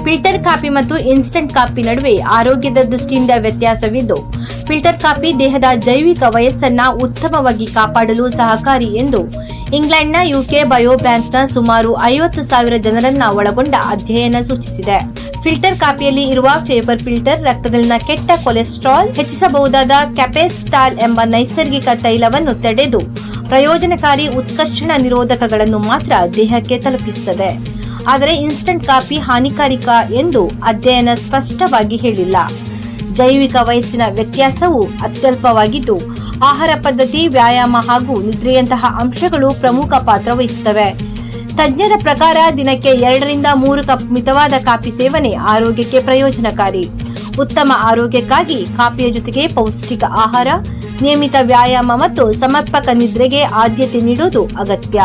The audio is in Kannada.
ಫಿಲ್ಟರ್ ಕಾಫಿ ಮತ್ತು ಇನ್ಸ್ಟಂಟ್ ಕಾಫಿ ನಡುವೆ ಆರೋಗ್ಯದ ದೃಷ್ಟಿಯಿಂದ ವ್ಯತ್ಯಾಸವಿದ್ದು, ಫಿಲ್ಟರ್ ಕಾಫಿ ದೇಹದ ಜೈವಿಕ ವಯಸ್ಸನ್ನ ಉತ್ತಮವಾಗಿ ಕಾಪಾಡಲು ಸಹಕಾರಿ ಎಂದು ಇಂಗ್ಲೆಂಡ್ನ ಯುಕೆ ಬಯೋಬ್ಯಾಂಕ್ನ ಸುಮಾರು 50,000 ಜನರನ್ನ ಒಳಗೊಂಡ ಅಧ್ಯಯನ ಸೂಚಿಸಿದೆ. ಫಿಲ್ಟರ್ ಕಾಫಿಯಲ್ಲಿ ಇರುವ ಫೇಬರ್ ಫಿಲ್ಟರ್ ರಕ್ತದಲ್ಲಿನ ಕೆಟ್ಟ ಕೊಲೆಸ್ಟ್ರಾಲ್ ಹೆಚ್ಚಿಸಬಹುದಾದ ಕ್ಯಾಪೆಸ್ಟಾಲ್ ಎಂಬ ನೈಸರ್ಗಿಕ ತೈಲವನ್ನು ತಡೆದು ಪ್ರಯೋಜನಕಾರಿ ಉತ್ಕರ್ಷಣ ನಿರೋಧಕಗಳನ್ನು ಮಾತ್ರ ದೇಹಕ್ಕೆ ತಲುಪಿಸುತ್ತದೆ. ಆದರೆ ಇನ್ಸ್ಟಂಟ್ ಕಾಫಿ ಹಾನಿಕಾರಕ ಎಂದು ಅಧ್ಯಯನ ಸ್ಪಷ್ಟವಾಗಿ ಹೇಳಿಲ್ಲ. ಜೈವಿಕ ವಯಸ್ಸಿನ ವ್ಯತ್ಯಾಸವು ಅತ್ಯಲ್ಪವಾಗಿದ್ದು, ಆಹಾರ ಪದ್ಧತಿ, ವ್ಯಾಯಾಮ ಹಾಗೂ ನಿದ್ರೆಯಂತಹ ಅಂಶಗಳು ಪ್ರಮುಖ ಪಾತ್ರ ವಹಿಸುತ್ತವೆ. ತಜ್ಞರ ಪ್ರಕಾರ ದಿನಕ್ಕೆ 2 ರಿಂದ 3 ಕಪ್ ಮಿತವಾದ ಕಾಫಿ ಸೇವನೆ ಆರೋಗ್ಯಕ್ಕೆ ಪ್ರಯೋಜನಕಾರಿ. ಉತ್ತಮ ಆರೋಗ್ಯಕ್ಕಾಗಿ ಕಾಫಿಯ ಜೊತೆಗೆ ಪೌಷ್ಟಿಕ ಆಹಾರ, ನಿಯಮಿತ ವ್ಯಾಯಾಮ ಮತ್ತು ಸಮರ್ಪಕ ನಿದ್ರೆಗೆ ಆದ್ಯತೆ ನೀಡುವುದು ಅಗತ್ಯ.